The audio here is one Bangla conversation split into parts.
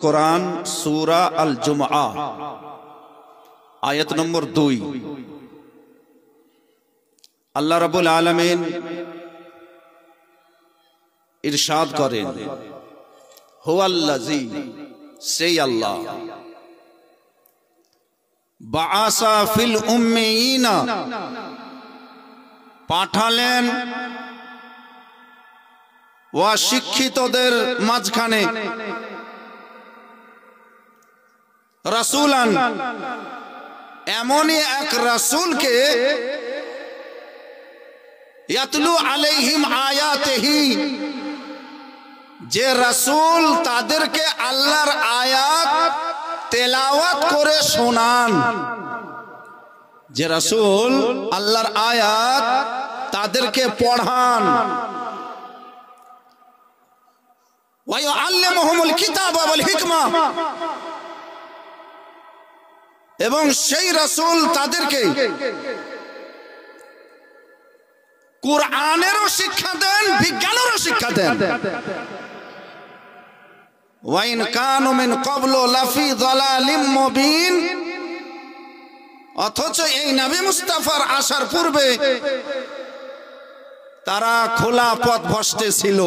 কোরআন সূরা আল জুমআ আয়াত নম্বর 2। আল্লাহ রাব্বুল আলামিন ইরশাদ করেন, হুয়াল্লাযী, সেই আল্লাহ, বাআসা ফিল উম্মিয়িনা, পাঠালেন ওয়া শিক্ষিতদের মাঝখানে রাসূলান, এমনই এক রাসূলকে, ইয়াতলু আলাইহিম আয়াতিহি, যে রাসূল তাদেরকে আল্লাহর আয়াত তেলাওয়াত করে শোনান, যে রাসূল আল্লাহর আয়াত তাদেরকে পড়ান, ওয়া ইউআল্লিমুহুমুল কিতাবা ওয়াল হিকমা, এবং সেই রাসূল তাদেরকে কুরআনেরও শিক্ষা দেন, বিজ্ঞানেরও শিক্ষা দেন। ওয়া ইন কানু মিন ক্বাবলু লাফি যালালিম মুবিন, অথচ এই নবী মুস্তাফার আসার পূর্বে তারা খোলা পথ ভ্রষ্টে ছিল।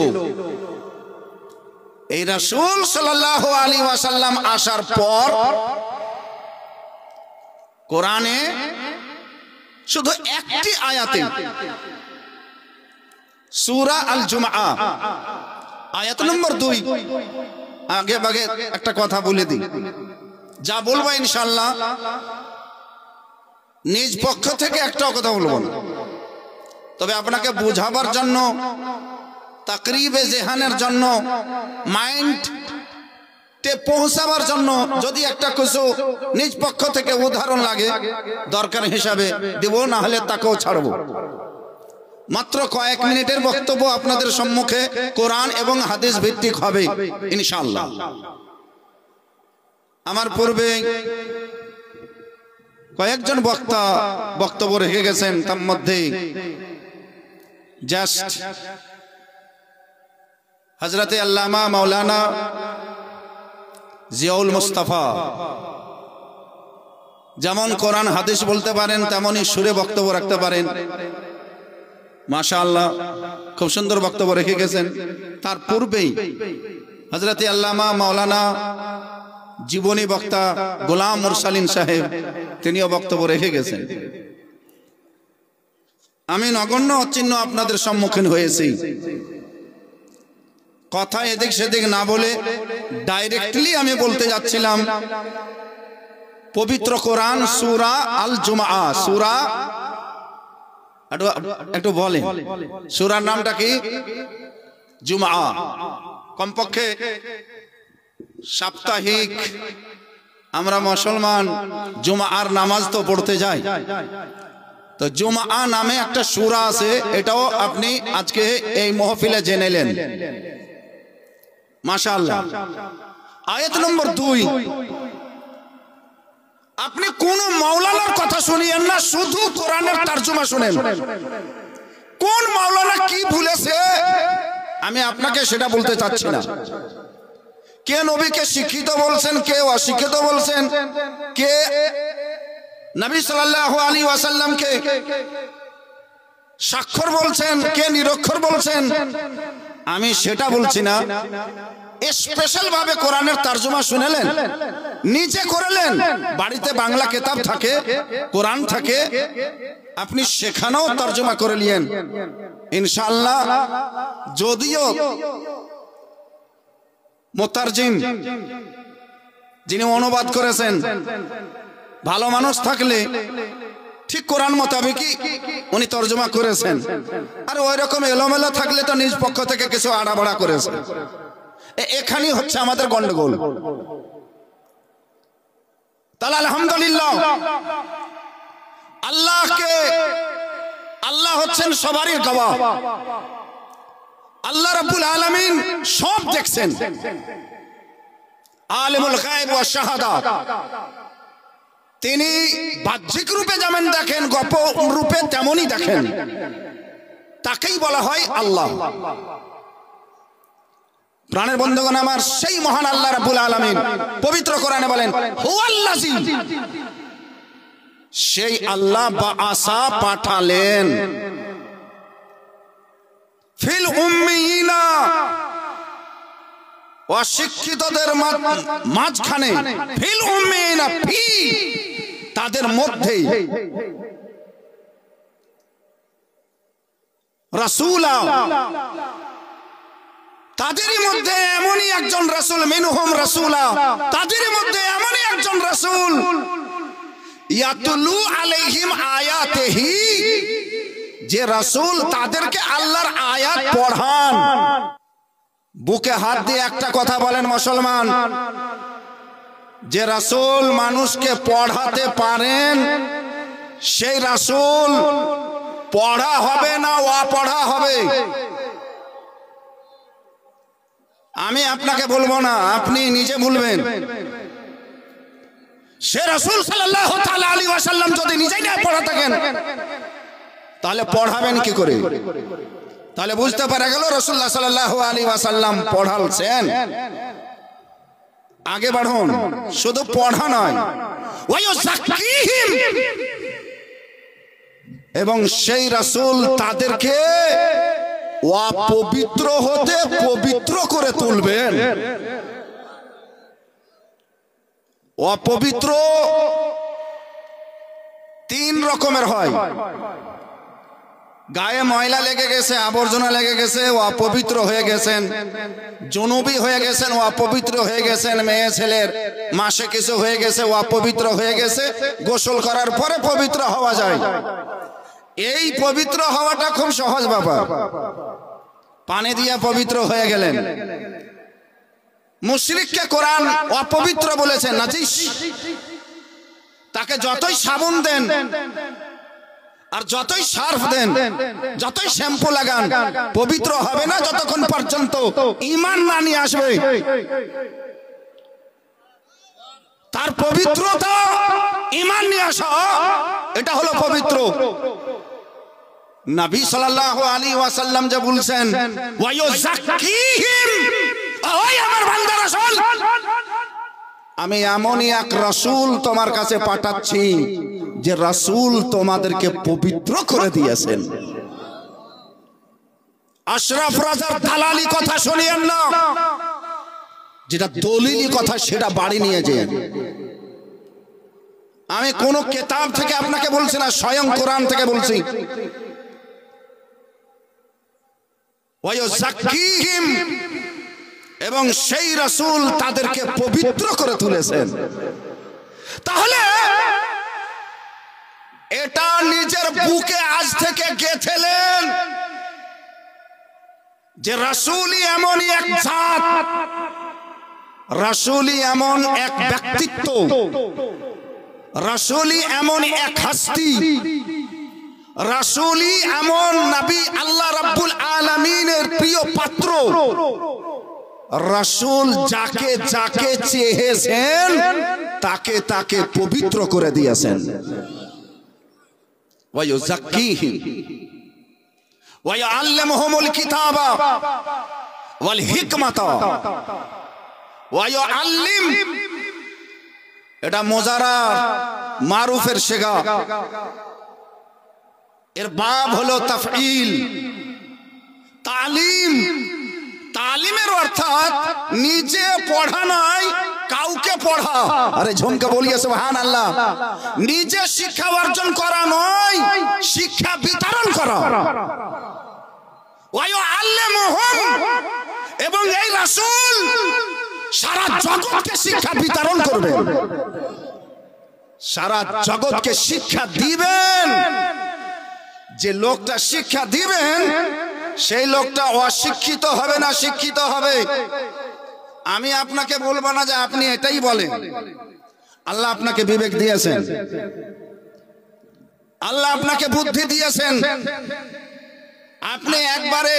এই রাসূল সাল্লাল্লাহু আলাইহি ওয়াসাল্লাম আসার পর কোরআনে শুধু একটি আয়াতে, সূরা আল জুমআ আয়াত নম্বর 2, আগে ভাগে একটা কথা বলে দিই, যা বলবো ইনশাআল্লাহ নিজ পক্ষ থেকে একটাও কথা বলবো না, তবে আপনাকে বোঝাবার জন্য, তাকরিবে জেহানের জন্য, মাইন্ড তে পৌঁছাবার জন্য যদি একটা কিছু নিজ পক্ষ থেকে উদাহরণ লাগে দরকার হিসাবে দেব, না হলে তাকেও ছাড়বো। মাত্র কয়েক মিনিটের বক্তব্য আপনাদের সম্মুখে কোরআন এবং হাদিস ভিত্তিক হবে ইনশাআল্লাহ। আমার পূর্বে কয়েকজন বক্তা বক্তব্য রেখে গেছেন, তার মধ্যে জাস্ট হযরতে আল্লামা মাওলানা জিয়াউল মুস্তাফা যেমন কোরআন হাদিস বলতে পারেন, তেমনই সুরে বক্তব্য রাখতে পারেন। মাশাআল্লাহ, খুব সুন্দর বক্তব্য রেখে গেছেন। তার পূর্বেই হযরতে আল্লামা মাওলানা জীবনী বক্তা গোলাম মুরসালিন সাহেব, তিনিও বক্তব্য রেখে গেছেন। আমি নগণ্য অচিহ্ন আপনাদের সম্মুখীন হয়েছি। কথা এদিক সেদিক না বলে ডাইরেক্টলি আমি বলতে যাচ্ছিলাম পবিত্র কোরআন সূরা আল জুমআ, সূরা একটু বলেন সূরার নামটা কি? জুমআ। কমপক্ষে সাপ্তাহিক আমরা মুসলমান জুমআর নামাজ তো পড়তে যাই, তো জুমআ নামে একটা সূরা আছে, এটাও আপনি আজকে এই মাহফিলে জেনেলেন। মাশাআল্লাহ। আয়াত নম্বর 2, আপনি কোন মাওলানার কথা শুনিয়েন না, শুধু কোরআনের তরজমা শুনেন। কোন মাওলানা কি ভুলেছে আমি আপনাকে সেটা বলতে চাচ্ছি না। কে নবীকে শিক্ষিত বলছেন, কে অশিক্ষিত বলছেন, কে নবী সাল্লাল্লাহু আলাইহি ওয়াসাল্লামকে স্বাক্ষর বলছেন, কে নিরক্ষর বলছেন, আমি সেটা বলছি না। স্পেশাল ভাবে কোরআনের তরজমা শুনেলেন, নিজে করলেন, বাড়িতে বাংলা কিতাব থাকে, কোরআন থাকে, আপনি সেখানেও তরজমা করে নিয়েন ইনশাআল্লাহ। যদিও মুতারজিম যিনি অনুবাদ করেছেন ভালো মানুষ থাকলে ঠিক কোরআন মোতাবেকই উনি তরজমা করেছেন, আর ওই রকম এলোমেলো থাকলে তো নিজ পক্ষ থেকে কিছু আড়াবাড়া করেছেন। এখানেই হচ্ছে আমাদের গন্ডগোল। তাহলে আলহামদুলিল্লাহ, আল্লাহ হচ্ছেন সবারই গওয়াহ। আল্লাহ রাব্বুল আলামিন সব দেখছেন, আলিমুল গায়ব ওয়া শাহাদা। তিনি বাহ্যিক রূপে যেমন দেখেন, গোপন রূপে তেমনই দেখেন, তাকেই বলা হয় আল্লাহ। প্রাণের বন্ধুগণ আমার, সেই মহান আল্লাহ রাব্বুল আলামিন পবিত্র কোরআনে বলেন হুয়াল্লাযী, সেই আল্লাহ বাআসা পাঠালেন ফিল উম্মিয়িনা, অশিক্ষিতদের মাঝখানে, ফিল উম্মিয়িনা ফি, তাদের মধ্যেই রাসূলা, তাদেরই মধ্যে এমনই একজন রাসূল, মিনহুম রাসূলা, তাদেরই মধ্যে এমনই একজন রাসূল, ইয়াতুলু আলাইহিম আয়াতিহি, যে রাসূল তাদেরকে আল্লাহর আয়াত পড়ান। বুকে হাত দিয়ে একটা কথা বলেন মুসলমান, যে রাসূল মানুষকে পড়াতে পারেন সেই রাসূল পড়া হবে না অপড়া হবে? আমি আপনাকে বলবো না, আপনি নিজে বলবেন। সে রাসূল সাল্লাল্লাহু তাআলা আলাইহি ওয়াসাল্লাম যদি নিজেই না পড়া থাকেন তাহলে পড়াবেন কি করে? তাহলে বুঝতে পারা গেল রাসূলুল্লাহ সাল্লাল্লাহু আলাইহি ওয়াসাল্লাম পড়ালছেন। আগে বাড়ুন, শুধু পড়া নয়, ওয়ায়ুযাক্কিহিম, এবং সেই রাসূল তাদেরকে অপবিত্র হতে পবিত্র করে তুলবেন। অপবিত্র তিন রকমের হয়। গায়ে ময়লা লেগে গেছে, আবর্জনা লেগে গেছে, অপবিত্র হয়ে গেছেন, জুনুবি হয়ে গেছেন, অপবিত্র হয়ে গেছেন, মেয়ে ছেলের মাসে কিছু হয়ে গেছে, অপবিত্র হয়ে গেছে, গোসল করার পরে পবিত্র হওয়া যায়। এই পবিত্র হওয়াটা খুব সহজ ব্যাপার, পানি দিয়ে পবিত্র হয়ে গেলেন। মুশরিককে কোরআন অপবিত্র বলেছে, নাজিস। তাকে যতই সাবুন দেন আর যতই সার্ফ দেন, যতই শ্যাম্পু লাগান, পবিত্র হবে না যতক্ষণ পর্যন্ত ঈমান না নিয়ে আসবে। তার পবিত্রতা ঈমান নিয়ে আসা, এটা হলো পবিত্র। নবী সাল্লাল্লাহু আলাইহি ওয়াসাল্লাম যে বলছেন ওয়ায়ুযাক্কিহিম, ওই আমার বান্দা রাসূল, আমি এমনই এক রাসূল তোমার কাছে পাঠাচ্ছি যে রাসূল তোমাদেরকে পবিত্র করে দিয়েছেন। আশরাফ রাজার দালালি কথা শুনিয়েন না, যেটা দলিলি কথা সেটা বাড়ি নিয়ে যান। আমি কোন কিতাব থেকে আপনাকে বলছি না, স্বয়ং কোরআন থেকে বলছি। ওয়ায়ুযাক্কিহিম, এবং সেই রাসূল তাদেরকে পবিত্র করে তুলেছেন। তাহলে এটা নিজের বুকে আজ থেকে গেঁথেলেন যে রাসূলই এমনই এক জাত, রাসূলই এমন এক ব্যক্তিত্ব, রাসূলই এমন এক হস্তি, রাসূলই এমন নবী আল্লাহ রাব্বুল আলামিনের প্রিয় পাত্র। রাসূল যাকে যাকে চেয়েছেন তাকে তাকে পবিত্র করে দিয়েছেন। ওয়ায়ুযাক্কিহিম ওয়ায়ুআল্লিমুহুমুল কিতাবা ওয়াল হিকমাতা ওয়ায়ুআল্লিম, এটা মুজারা মারুফের শিগা, এর বাব হলো তাফঈল। তালিম, তালিমের অর্থাৎ নিজে পড়া নয়, কাউকে পড়া। আরে ঝুমকে বলিয়ে সুবহানাল্লাহ। নিজে শিক্ষা অর্জন করা নয়, শিক্ষা বিতরণ করা। ওয়ায়ুআল্লিমুহুম, এবং এই রাসূল সারা জগৎকে শিক্ষা বিতরণ করবেন, সারা জগৎকে শিক্ষা দিবেন। যে লোকটা শিক্ষা দিবেন সেই লোকটা অশিক্ষিত হবে না, শিক্ষিত হবে। আমি আপনাকে বলবো না যে আপনি এটাই বলেন। আল্লাহ আপনাকে বিবেক দিয়েছেন, আল্লাহ আপনাকে বুদ্ধি দিয়েছেন। আপনি একবারে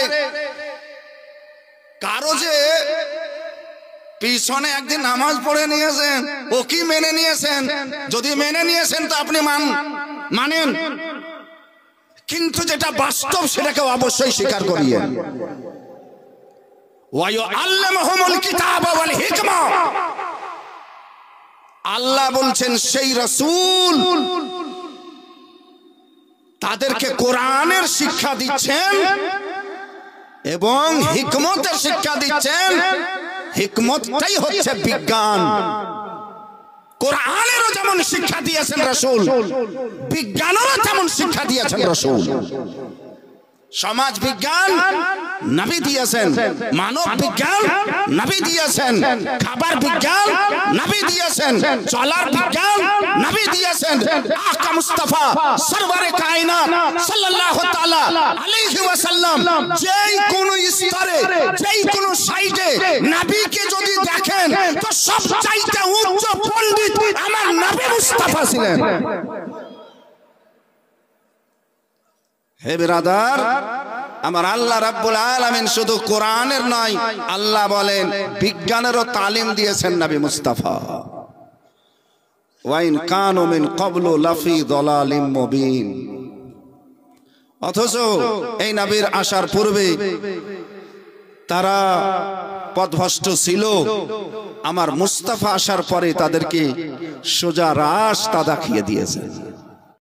কারো যে পিছনে একদিন নামাজ পড়ে নিয়েছেন, ও কি মেনে নিয়েছেন? যদি মেনে নিয়েছেন তো আপনি মানেন, কিন্তু যেটা বাস্তব সেটাকে অবশ্যই স্বীকার করিয়ে। ওয়া ইউআল্লিমুহুমুল কিতাবা ওয়াল হিকমা। আল্লাহ বলছেন সেই রাসূল তাদেরকে কোরআনের শিক্ষা দিচ্ছেন এবং হিকমতের শিক্ষা দিচ্ছেন। হিকমতটাই হচ্ছে বিজ্ঞান। কোরআনেরও যেমন শিক্ষা দিয়েছেন রাসূল, বিজ্ঞানেরও তেমন শিক্ষা দিয়েছেন রাসূল। সমাজ বিজ্ঞান নবী দিয়েছেন, মানব বিজ্ঞান নবী দিয়েছেন, খাবার বিজ্ঞান নবী দিয়েছেন, চলার বিজ্ঞান নবী দিয়েছেন। আকা মুস্তাফা সরওয়ারে কায়নাত সাল্লাল্লাহু তাআলা আলাইহি ওয়াসাল্লাম যেই কোন স্তরে, যেই কোন সাইডে নবীকে যদি দেখেন তো সবচাইতে উচ্চ পণ্ডিত আমার নবী মুস্তাফা ছিলেন। হে বিরাদার, আমার আল্লাহ রাব্বুল আলামিন শুধু কোরআনের নয়, আল্লাহ বলেন বিজ্ঞানেরও তালিম দিয়েছেন নবী মুস্তাফা। ওয়া ইন কানু মিন ক্বাবলু লাফি দালালিম মুবিন। অথচ এই নবীর আসার পূর্বে তারা পথভ্রষ্ট ছিল। আমার মুস্তাফা আসার পরে তাদেরকে সোজা রাস্তা দেখিয়ে দিয়েছেন।